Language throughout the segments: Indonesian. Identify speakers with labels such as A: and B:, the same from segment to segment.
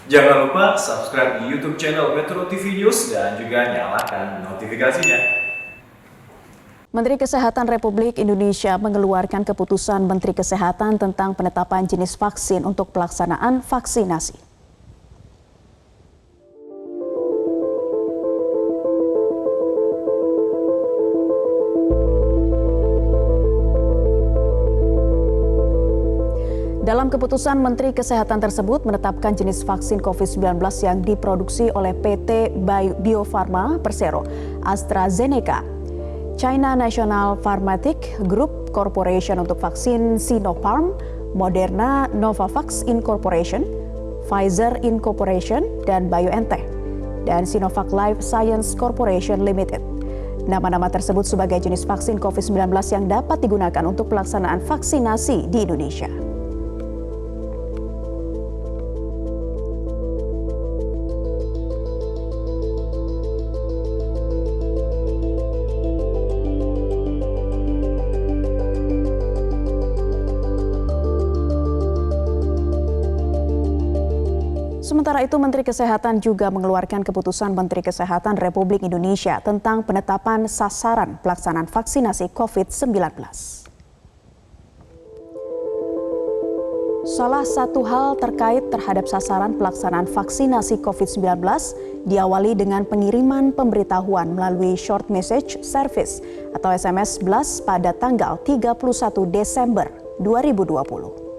A: Jangan lupa subscribe di YouTube channel Metro TV News dan juga nyalakan notifikasinya.
B: Menteri Kesehatan Republik Indonesia mengeluarkan keputusan Menteri Kesehatan tentang penetapan jenis vaksin untuk pelaksanaan vaksinasi. Dalam keputusan, Menteri Kesehatan tersebut menetapkan jenis vaksin COVID-19 yang diproduksi oleh PT Bio Farma Persero, AstraZeneca, China National Pharmaceutical Group Corporation untuk vaksin Sinopharm, Moderna Novavax Incorporation, Pfizer Incorporation, dan BioNTech, dan Sinovac Life Science Corporation Limited. Nama-nama tersebut sebagai jenis vaksin COVID-19 yang dapat digunakan untuk pelaksanaan vaksinasi di Indonesia. Sementara itu, Menteri Kesehatan juga mengeluarkan keputusan Menteri Kesehatan Republik Indonesia tentang penetapan sasaran pelaksanaan vaksinasi COVID-19. Salah satu hal terkait terhadap sasaran pelaksanaan vaksinasi COVID-19 diawali dengan pengiriman pemberitahuan melalui Short Message Service atau SMS Blast pada tanggal 31 Desember 2020.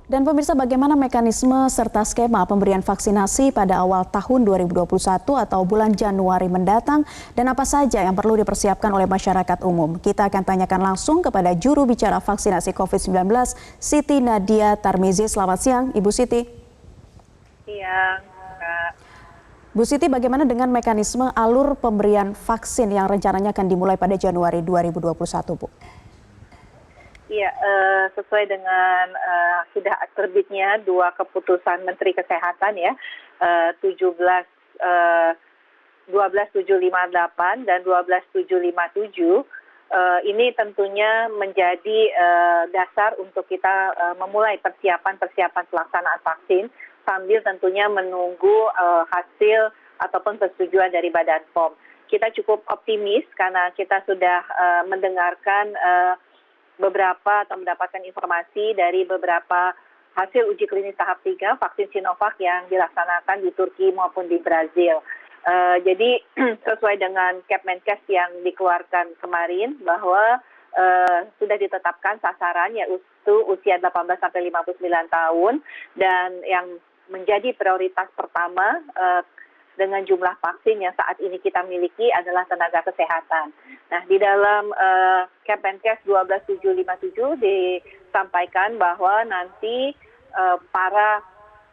B: Dan pemirsa, bagaimana mekanisme serta skema pemberian vaksinasi pada awal tahun 2021 atau bulan Januari mendatang dan apa saja yang perlu dipersiapkan oleh masyarakat umum? Kita akan tanyakan langsung kepada juru bicara vaksinasi COVID-19, Siti Nadia Tarmizi. Selamat siang, Ibu Siti.
C: Siang, Kak.
B: Bu Siti, bagaimana dengan mekanisme alur pemberian vaksin yang rencananya akan dimulai pada Januari 2021, Bu?
C: Iya, sesuai dengan sudah terbitnya dua keputusan Menteri Kesehatan ya, 12758 dan 12757. Ini tentunya menjadi dasar untuk kita memulai persiapan pelaksanaan vaksin sambil tentunya menunggu hasil ataupun persetujuan dari Badan POM. Kita cukup optimis karena kita sudah mendengarkan beberapa atau mendapatkan informasi dari beberapa hasil uji klinis tahap 3 vaksin Sinovac yang dilaksanakan di Turki maupun di Brazil. Jadi sesuai dengan Kemenkes yang dikeluarkan kemarin bahwa sudah ditetapkan sasaran yaitu usia 18 sampai 59 tahun dan yang menjadi prioritas pertama dengan jumlah vaksin yang saat ini kita miliki adalah tenaga kesehatan. Nah, di dalam Kemenkes 12757 disampaikan bahwa nanti para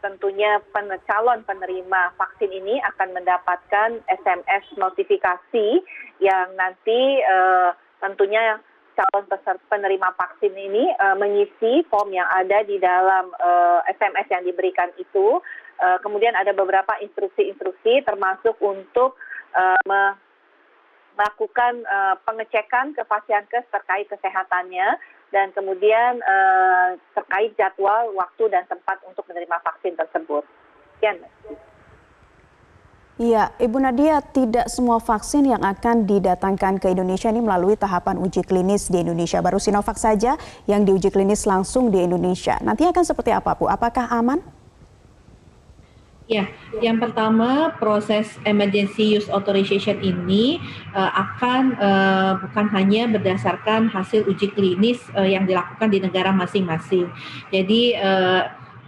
C: tentunya calon penerima vaksin ini akan mendapatkan SMS notifikasi yang nanti tentunya calon penerima vaksin ini mengisi form yang ada di dalam SMS yang diberikan itu. Kemudian ada beberapa instruksi-instruksi termasuk untuk melakukan pengecekan ke Fasiankes terkait kesehatannya dan kemudian terkait jadwal, waktu, dan tempat untuk menerima vaksin tersebut. Sekian.
B: Iya, Ibu Nadia, tidak semua vaksin yang akan didatangkan ke Indonesia ini melalui tahapan uji klinis di Indonesia. Baru Sinovac saja yang diuji klinis langsung di Indonesia. Nanti akan seperti apa, Bu? Apakah aman?
D: Ya, yang pertama proses emergency use authorization ini akan bukan hanya berdasarkan hasil uji klinis yang dilakukan di negara masing-masing. Jadi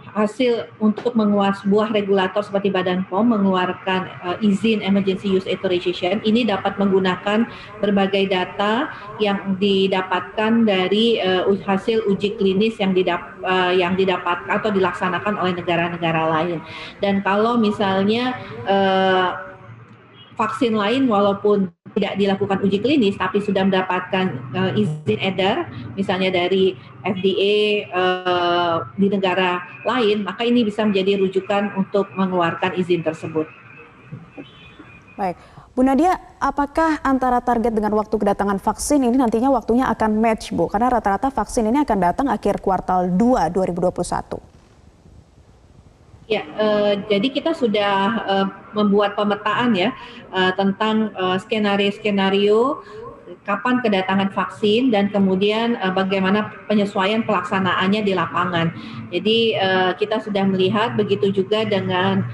D: hasil untuk sebuah regulator seperti Badan POM mengeluarkan izin emergency use authorization ini dapat menggunakan berbagai data yang didapatkan dari hasil uji klinis yang didapatkan atau dilaksanakan oleh negara-negara lain. Dan kalau misalnya vaksin lain walaupun tidak dilakukan uji klinis tapi sudah mendapatkan izin edar misalnya dari FDA di negara lain, maka ini bisa menjadi rujukan untuk mengeluarkan izin tersebut.
B: Baik, Bu Nadia, apakah antara target dengan waktu kedatangan vaksin ini nantinya waktunya akan match, Bu? Karena rata-rata vaksin ini akan datang akhir kuartal 2 2021.
D: Ya, jadi kita sudah membuat pemetaan ya tentang skenario-skenario kapan kedatangan vaksin dan kemudian bagaimana penyesuaian pelaksanaannya di lapangan. Jadi kita sudah melihat begitu juga dengan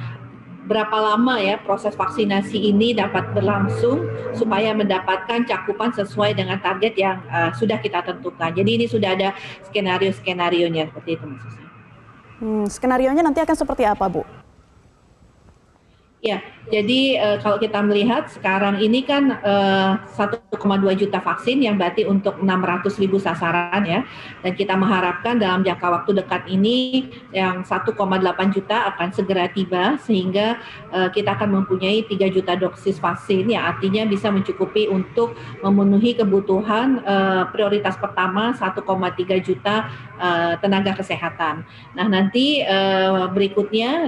D: berapa lama ya proses vaksinasi ini dapat berlangsung supaya mendapatkan cakupan sesuai dengan target yang sudah kita tentukan. Jadi ini sudah ada skenario-skenarionya seperti itu maksudnya.
B: Skenarionya nanti akan seperti apa, Bu?
D: Ya, jadi kalau kita melihat sekarang ini kan 1,2 juta vaksin yang berarti untuk 600.000 sasaran ya. Dan kita mengharapkan dalam jangka waktu dekat ini yang 1,8 juta akan segera tiba sehingga kita akan mempunyai 3 juta dosis vaksin yang artinya bisa mencukupi untuk memenuhi kebutuhan prioritas pertama 1,3 juta tenaga kesehatan. Nah, nanti berikutnya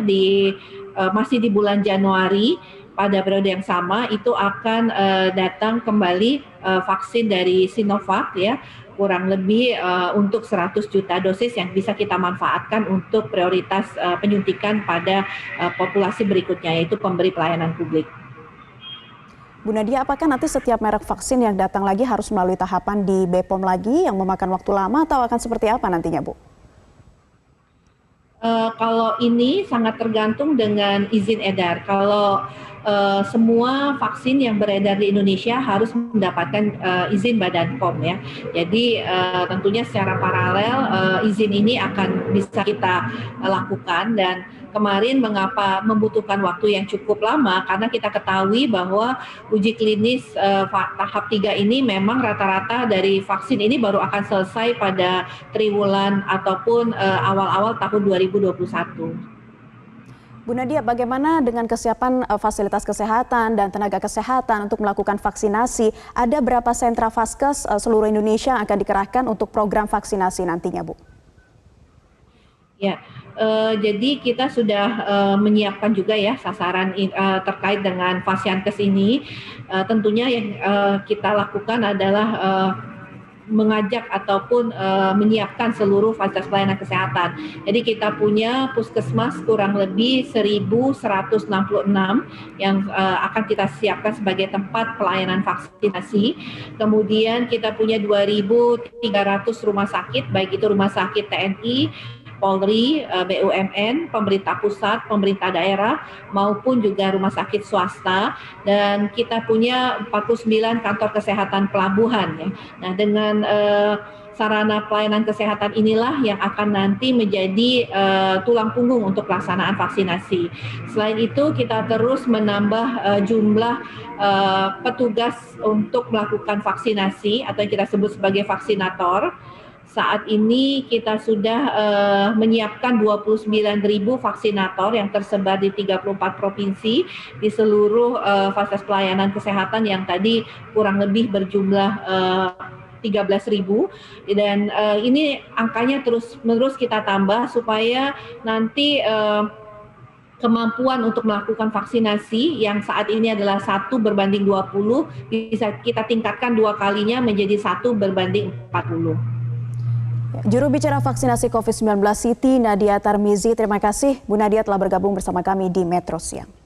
D: masih di bulan Januari pada periode yang sama itu akan datang kembali vaksin dari Sinovac ya kurang lebih untuk 100 juta dosis yang bisa kita manfaatkan untuk prioritas penyuntikan pada populasi berikutnya yaitu pemberi pelayanan publik.
B: Bu Nadia, apakah nanti setiap merek vaksin yang datang lagi harus melalui tahapan di BPOM lagi yang memakan waktu lama atau akan seperti apa nantinya, Bu?
D: Kalau ini sangat tergantung dengan izin edar. Kalau semua vaksin yang beredar di Indonesia harus mendapatkan izin Badan POM ya. Jadi tentunya secara paralel izin ini akan bisa kita lakukan dan kemarin mengapa membutuhkan waktu yang cukup lama karena kita ketahui bahwa uji klinis tahap 3 ini memang rata-rata dari vaksin ini baru akan selesai pada triwulan ataupun awal-awal tahun 2021.
B: Bu Nadia, bagaimana dengan kesiapan fasilitas kesehatan dan tenaga kesehatan untuk melakukan vaksinasi? Ada berapa sentra vaskes seluruh Indonesia yang akan dikerahkan untuk program vaksinasi nantinya, Bu?
D: Ya, jadi kita sudah menyiapkan juga ya sasaran terkait dengan Fasiankes ini. Tentunya yang kita lakukan adalah mengajak ataupun menyiapkan seluruh fasilitas pelayanan kesehatan. Jadi kita punya puskesmas kurang lebih 1.166 yang akan kita siapkan sebagai tempat pelayanan vaksinasi. Kemudian kita punya 2.300 rumah sakit, baik itu rumah sakit TNI, Polri, BUMN, pemerintah pusat, pemerintah daerah, maupun juga rumah sakit swasta, dan kita punya 49 kantor kesehatan pelabuhan ya. Nah, dengan sarana pelayanan kesehatan inilah yang akan nanti menjadi tulang punggung untuk pelaksanaan vaksinasi. Selain itu, kita terus menambah jumlah petugas untuk melakukan vaksinasi atau yang kita sebut sebagai vaksinator. Saat ini kita sudah menyiapkan 29.000 vaksinator yang tersebar di 34 provinsi di seluruh fasilitas pelayanan kesehatan yang tadi kurang lebih berjumlah 13.000, dan ini angkanya terus-menerus kita tambah supaya nanti kemampuan untuk melakukan vaksinasi yang saat ini adalah 1:20 bisa kita tingkatkan 2 kalinya menjadi 1:40.
B: Juru bicara vaksinasi COVID-19 Siti Nadia Tarmizi, terima kasih Bu Nadia telah bergabung bersama kami di Metro Siang.